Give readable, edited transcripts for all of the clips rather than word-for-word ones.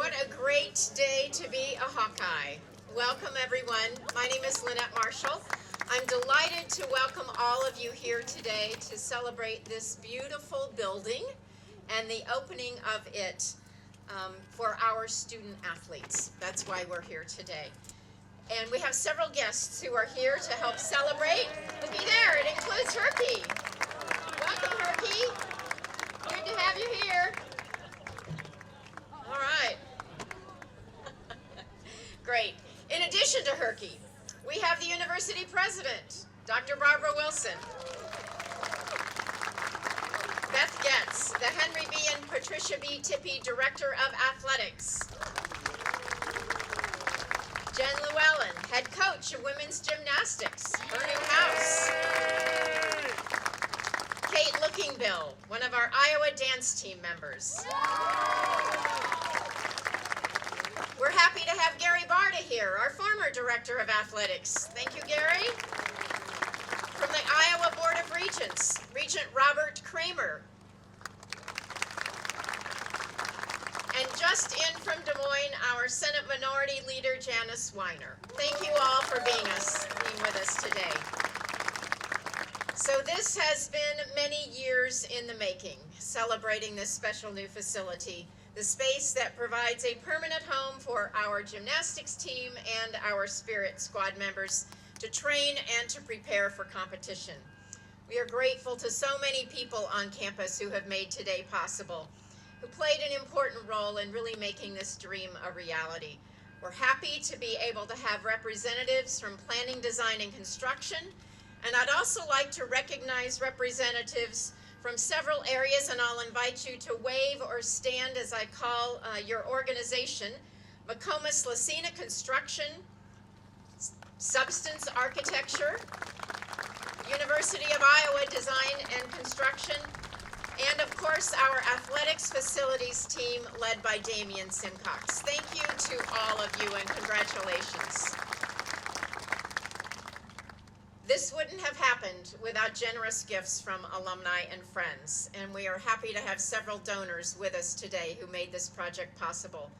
What a great day to be a Hawkeye. Welcome everyone. My name is Lynette Marshall. I'm delighted to welcome all of you here today to celebrate this beautiful building and the opening of it for our student athletes. That's why we're here today. And we have several guests who are here to help celebrate. Looky there, it includes Herky. Welcome, Herky. Good to have you here. All right. Great. In addition to Herky, we have the university president, Dr. Barbara Wilson, Beth Getz, the Henry B. and Patricia B. Tippie Director of Athletics, Jen Llewellyn, head coach of women's gymnastics, her new house, Kate Lookingbill, one of our Iowa dance team members. We're happy to have Gary Barta here, our former Director of Athletics. Thank you, Gary. From the Iowa Board of Regents, Regent Robert Kramer. And just in from Des Moines, our Senate Minority Leader, Janice Weiner. Thank you all for being with us today. So this has been many years in the making, celebrating this special new facility, the space that provides a permanent home for our gymnastics team and our spirit squad members to train and to prepare for competition. We are grateful to so many people on campus who have made today possible, who played an important role in really making this dream a reality. We're happy to be able to have representatives from planning, design, and construction, and I'd also like to recognize representatives from several areas, and I'll invite you to wave or stand as I call your organization: McComas Lacina Construction, Substance Architecture, University of Iowa Design and Construction, and of course our athletics facilities team led by Damian Simcox. Thank you to all of you and congratulations. This wouldn't have happened without generous gifts from alumni and friends, and we are happy to have several donors with us today who made this project possible.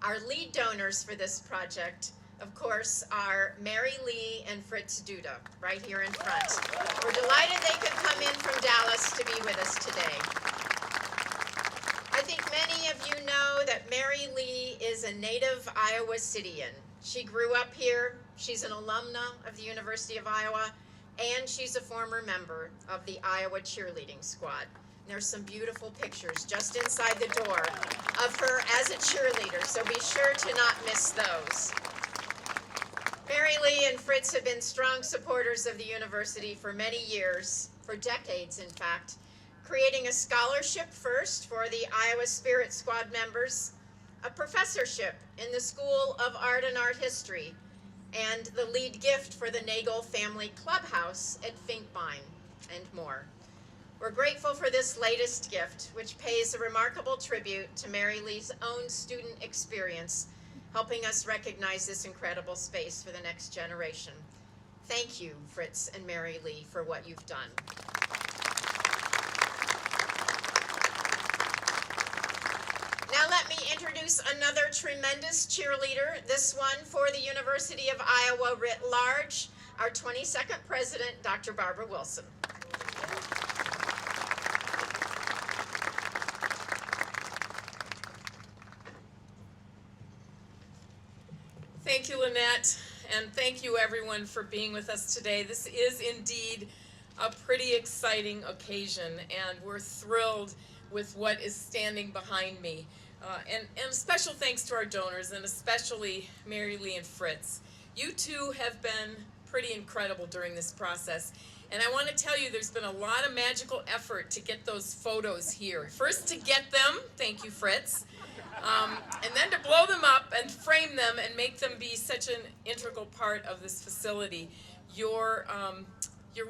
Our lead donors for this project, of course, are Mary Lee and Fritz Duda, right here in front. We're delighted they could come in from Dallas to be with us today. I think many of you know that Mary Lee is a native Iowa Cityan. She grew up here, she's an alumna of the University of Iowa, and she's a former member of the Iowa cheerleading squad. And there's some beautiful pictures just inside the door of her as a cheerleader, so be sure to not miss those. Mary Lee and Fritz have been strong supporters of the university for many years, for decades in fact, creating a scholarship first for the Iowa Spirit Squad members, a professorship in the School of Art and Art History, and the lead gift for the Nagle Family Clubhouse at Finkbine, and more. We're grateful for this latest gift, which pays a remarkable tribute to Mary Lee's own student experience, helping us recognize this incredible space for the next generation. Thank you, Fritz and Mary Lee, for what you've done. Now let me introduce another tremendous cheerleader, this one for the University of Iowa writ large, our 22nd president, Dr. Barbara Wilson. Thank you, Lynette, and thank you everyone for being with us today. This is indeed a pretty exciting occasion, and we're thrilled with what is standing behind me. And special thanks to our donors, and especially Mary Lee and Fritz. You two have been pretty incredible during this process. And I want to tell you, there's been a lot of magical effort to get those photos here. First to get them, thank you, Fritz, and then to blow them up and frame them and make them be such an integral part of this facility. Your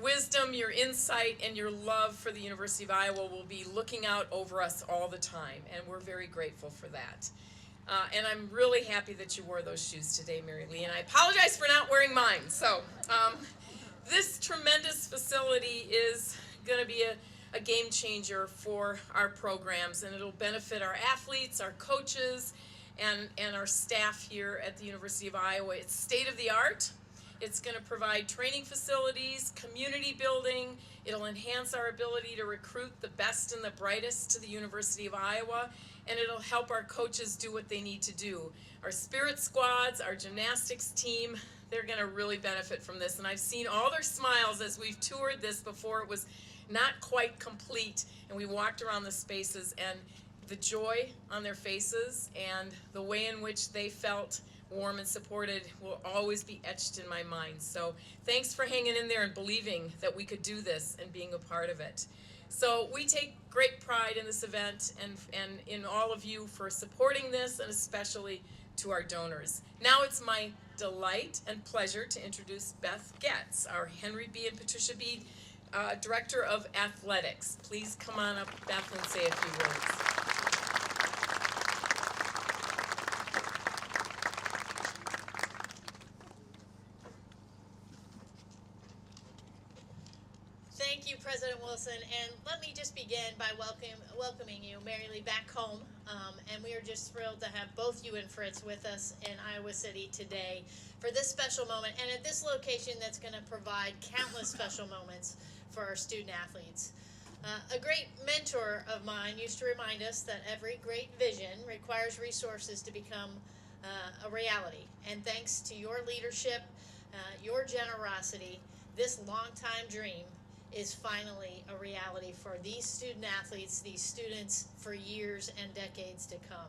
wisdom, your insight, and your love for the University of Iowa will be looking out over us all the time, and we're very grateful for that. And I'm really happy that you wore those shoes today, Mary Lee, and I apologize for not wearing mine. So this tremendous facility is going to be a game changer for our programs, and it'll benefit our athletes, our coaches, and our staff here at the University of Iowa. It's state of the art. It's going to provide training facilities, community building. It'll enhance our ability to recruit the best and the brightest to the University of Iowa, and it'll help our coaches do what they need to do. Our spirit squads, our gymnastics team, they're going to really benefit from this. And I've seen all their smiles as we've toured this before it was not quite complete, and we walked around the spaces, and the joy on their faces and the way in which they felt warm and supported will always be etched in my mind. So thanks for hanging in there and believing that we could do this and being a part of it. So we take great pride in this event and in all of you for supporting this, and especially to our donors. Now it's my delight and pleasure to introduce Beth Getz, our Henry B. and Patricia B. Director of Athletics. Please come on up, Beth, and say a few words. Thank you, President Wilson, and let me just begin by welcoming you, Mary Lee, back home. And we are just thrilled to have both you and Fritz with us in Iowa City today for this special moment, and at this location that's going to provide countless special moments for our student athletes. A great mentor of mine used to remind us that every great vision requires resources to become a reality. And thanks to your leadership, your generosity, this longtime dream is finally a reality for these student athletes, these students for years and decades to come.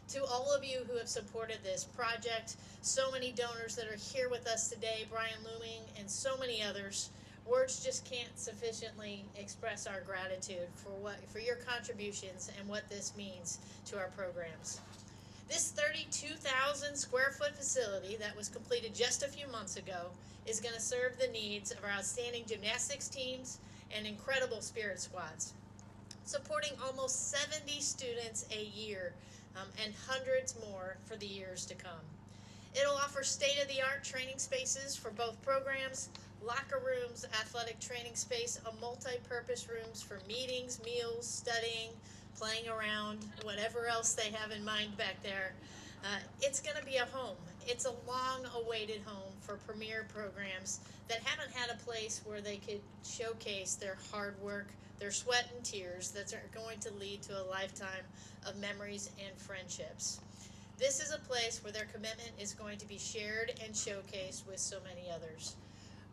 To all of you who have supported this project, so many donors that are here with us today, Brian Looming and so many others, words just can't sufficiently express our gratitude for your contributions and what this means to our programs. This 32,000 square foot facility that was completed just a few months ago is going to serve the needs of our outstanding gymnastics teams and incredible spirit squads, supporting almost 70 students a year and hundreds more for the years to come. It'll offer state-of-the-art training spaces for both programs, locker rooms, athletic training space, a multi-purpose rooms for meetings, meals, studying, playing around, whatever else they have in mind back there. It's going to be a home. It's a long-awaited home for premier programs that haven't had a place where they could showcase their hard work, their sweat and tears that are going to lead to a lifetime of memories and friendships. This is a place where their commitment is going to be shared and showcased with so many others.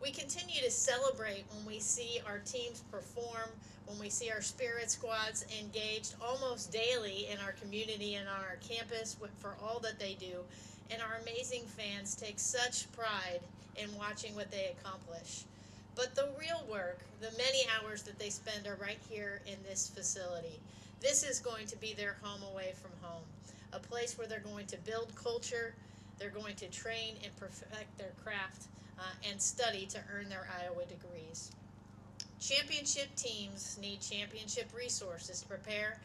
We continue to celebrate when we see our teams perform, when we see our spirit squads engaged almost daily in our community and on our campus for all that they do, and our amazing fans take such pride in watching what they accomplish. But the real work, the many hours that they spend are right here in this facility. This is going to be their home away from home, a place where they're going to build culture, they're going to train and perfect their craft, and study to earn their Iowa degrees. Championship teams need championship resources to prepare,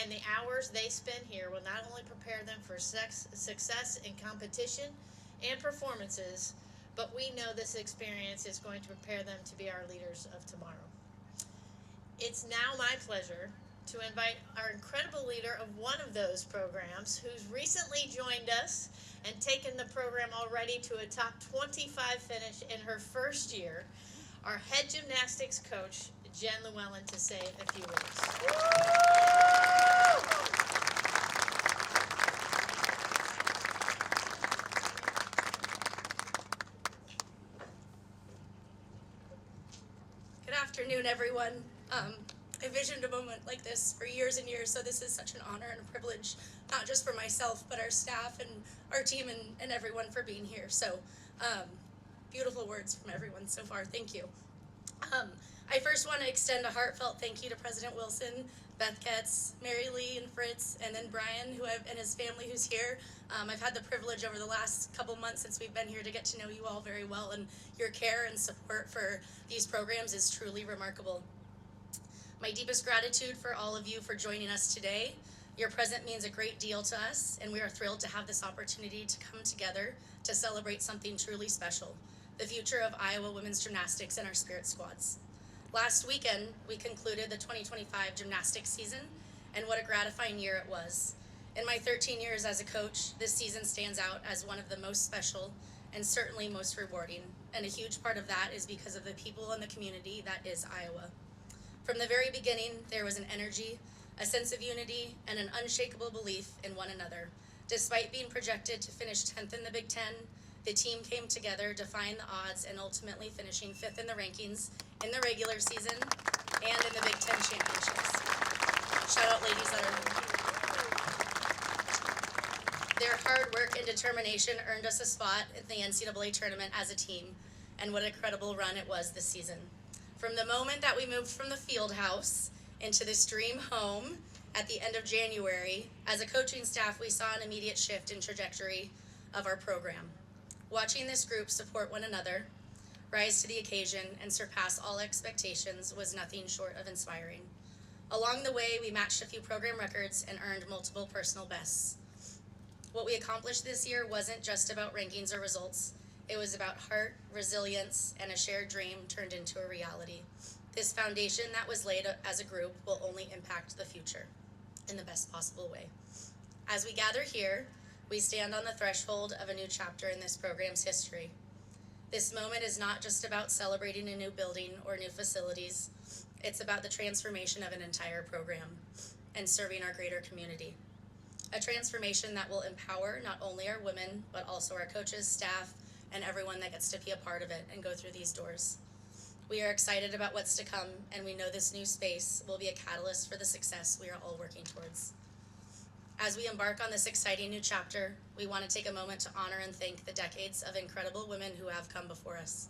and the hours they spend here will not only prepare them for success in competition and performances, but we know this experience is going to prepare them to be our leaders of tomorrow. It's now my pleasure to invite our incredible leader of one of those programs, who's recently joined us and taken the program already to a top 25 finish in her first year, our head gymnastics coach, Jen Llewellyn, to say a few words. Good afternoon, everyone. I visioned a moment like this for years and years, so this is such an honor and a privilege, not just for myself, but our staff and our team and everyone for being here. So, beautiful words from everyone so far. Thank you. I first want to extend a heartfelt thank you to President Wilson, Beth Getz, Mary Lee, and Fritz, and then Brian, and his family who's here. I've had the privilege over the last couple months since we've been here to get to know you all very well, and your care and support for these programs is truly remarkable. My deepest gratitude for all of you for joining us today. Your presence means a great deal to us, and we are thrilled to have this opportunity to come together to celebrate something truly special, the future of Iowa women's gymnastics and our spirit squads. Last weekend, we concluded the 2025 gymnastics season, and what a gratifying year it was. In my 13 years as a coach, this season stands out as one of the most special and certainly most rewarding, and a huge part of that is because of the people in the community that is Iowa. From the very beginning, there was an energy, a sense of unity, and an unshakable belief in one another. Despite being projected to finish 10th in the Big Ten, the team came together, defying the odds, and ultimately finishing 5th in the rankings in the regular season and in the Big Ten championships. Shout out ladies that are. Their hard work and determination earned us a spot in the NCAA tournament as a team, and what an incredible run it was this season. From the moment that we moved from the field house into this dream home at the end of January, as a coaching staff, we saw an immediate shift in trajectory of our program. Watching this group support one another, rise to the occasion, and surpass all expectations was nothing short of inspiring. Along the way, we matched a few program records and earned multiple personal bests. What we accomplished this year wasn't just about rankings or results. It was about heart, resilience, and a shared dream turned into a reality. This foundation that was laid as a group will only impact the future in the best possible way. As we gather here, we stand on the threshold of a new chapter in this program's history. This moment is not just about celebrating a new building or new facilities. It's about the transformation of an entire program and serving our greater community. A transformation that will empower not only our women, but also our coaches, staff, and everyone that gets to be a part of it and go through these doors. We are excited about what's to come, and we know this new space will be a catalyst for the success we are all working towards. As we embark on this exciting new chapter, we want to take a moment to honor and thank the decades of incredible women who have come before us.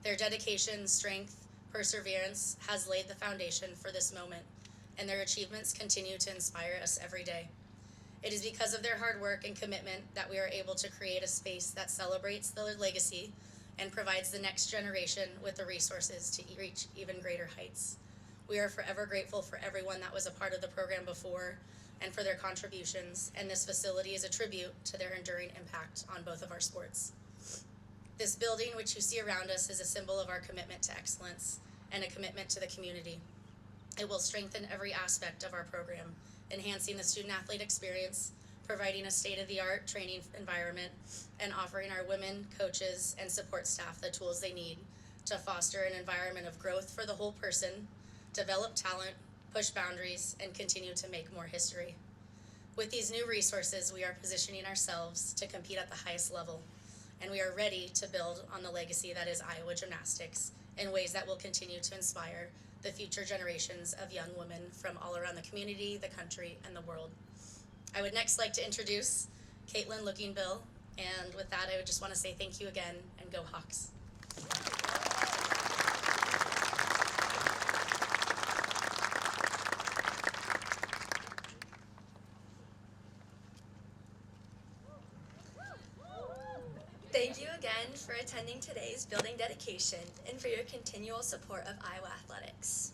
Their dedication, strength, perseverance has laid the foundation for this moment, and their achievements continue to inspire us every day. It is because of their hard work and commitment that we are able to create a space that celebrates their legacy and provides the next generation with the resources to reach even greater heights. We are forever grateful for everyone that was a part of the program before and for their contributions, and this facility is a tribute to their enduring impact on both of our sports. This building, which you see around us, is a symbol of our commitment to excellence and a commitment to the community. It will strengthen every aspect of our program, enhancing the student-athlete experience, providing a state-of-the-art training environment, and offering our women, coaches, and support staff the tools they need to foster an environment of growth for the whole person, develop talent, push boundaries, and continue to make more history. With these new resources, we are positioning ourselves to compete at the highest level, and we are ready to build on the legacy that is Iowa gymnastics in ways that will continue to inspire the future generations of young women from all around the community, the country, and the world. I would next like to introduce Caitlin Lookingbill, and with that, I would just want to say thank you again, and go Hawks. Thank you again for attending today's building dedication and for your continual support of Iowa athletics.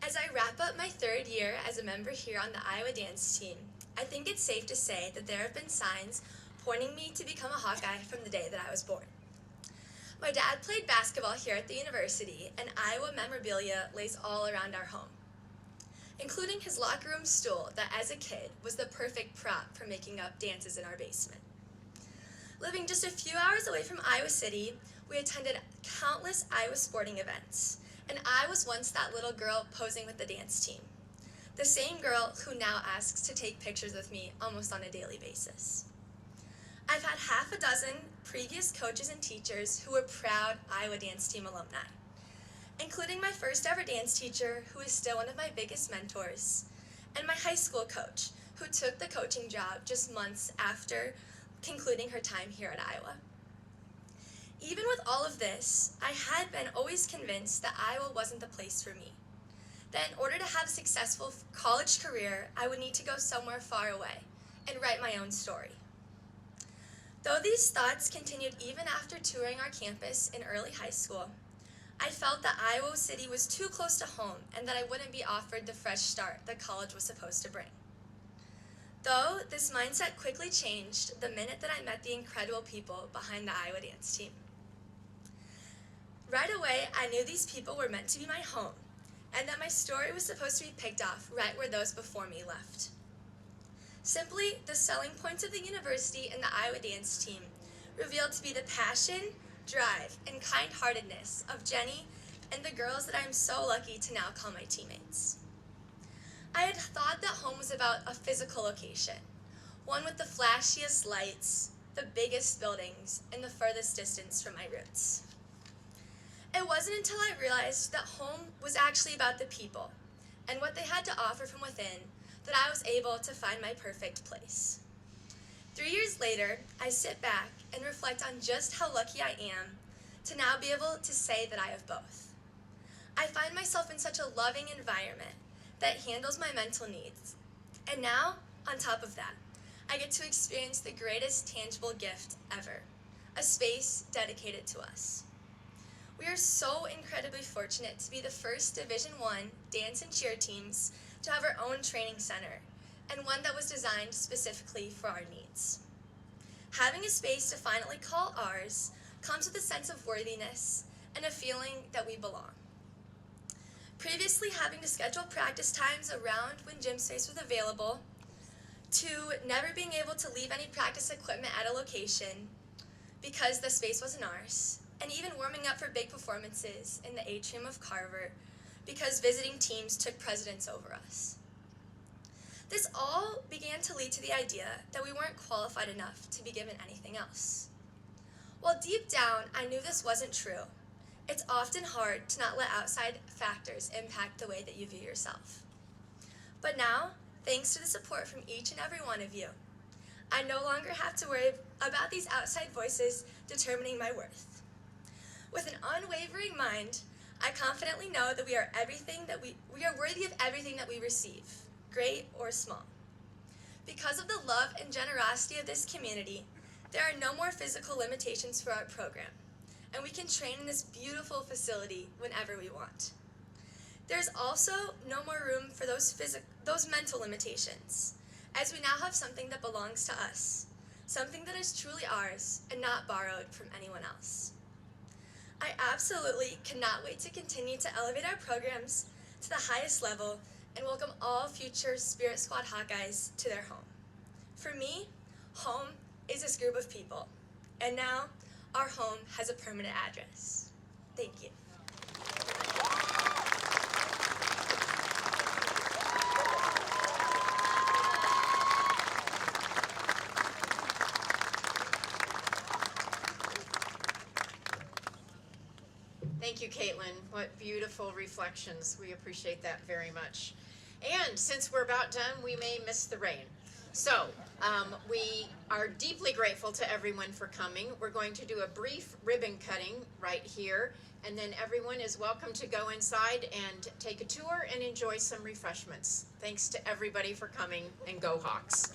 As I wrap up my third year as a member here on the Iowa dance team, I think it's safe to say that there have been signs pointing me to become a Hawkeye from the day that I was born. My dad played basketball here at the university, and Iowa memorabilia lays all around our home, including his locker room stool that as a kid was the perfect prop for making up dances in our basement. Living just a few hours away from Iowa City, we attended countless Iowa sporting events, and I was once that little girl posing with the dance team, the same girl who now asks to take pictures with me almost on a daily basis. I've had half a dozen previous coaches and teachers who were proud Iowa dance team alumni, including my first ever dance teacher, who is still one of my biggest mentors, and my high school coach, who took the coaching job just months after concluding her time here at Iowa. Even with all of this, I had been always convinced that Iowa wasn't the place for me, that in order to have a successful college career, I would need to go somewhere far away and write my own story. Though these thoughts continued even after touring our campus in early high school, I felt that Iowa City was too close to home and that I wouldn't be offered the fresh start that college was supposed to bring. Though this mindset quickly changed the minute that I met the incredible people behind the Iowa dance team. Right away, I knew these people were meant to be my home, and that my story was supposed to be picked off right where those before me left. Simply, the selling points of the university and the Iowa dance team revealed to be the passion, drive, and kind-heartedness of Jenny and the girls that I am so lucky to now call my teammates. I had thought that home was about a physical location, one with the flashiest lights, the biggest buildings, and the furthest distance from my roots. It wasn't until I realized that home was actually about the people and what they had to offer from within that I was able to find my perfect place. 3 years later, I sit back and reflect on just how lucky I am to now be able to say that I have both. I find myself in such a loving environment that handles my mental needs. And now, on top of that, I get to experience the greatest tangible gift ever, a space dedicated to us. We are so incredibly fortunate to be the first Division I dance and cheer teams to have our own training center, and one that was designed specifically for our needs. Having a space to finally call ours comes with a sense of worthiness and a feeling that we belong. Previously, having to schedule practice times around when gym space was available, to never being able to leave any practice equipment at a location because the space wasn't ours, and even warming up for big performances in the atrium of Carver because visiting teams took precedence over us. This all began to lead to the idea that we weren't qualified enough to be given anything else. While deep down I knew this wasn't true, it's often hard to not let outside factors impact the way that you view yourself. But now, thanks to the support from each and every one of you, I no longer have to worry about these outside voices determining my worth. With an unwavering mind, I confidently know that we are worthy of everything that we receive, great or small. Because of the love and generosity of this community, there are no more physical limitations for our program, and we can train in this beautiful facility whenever we want. There's also no more room for those mental limitations, as we now have something that belongs to us, something that is truly ours and not borrowed from anyone else. I absolutely cannot wait to continue to elevate our programs to the highest level and welcome all future Spirit Squad Hawkeyes to their home. For me, home is this group of people, and now our home has a permanent address. Thank you. Thank you, Caitlin. What beautiful reflections. We appreciate that very much. And since we're about done, we may miss the rain. So we are deeply grateful to everyone for coming. We're going to do a brief ribbon cutting right here, and then everyone is welcome to go inside and take a tour and enjoy some refreshments. Thanks to everybody for coming, and go Hawks.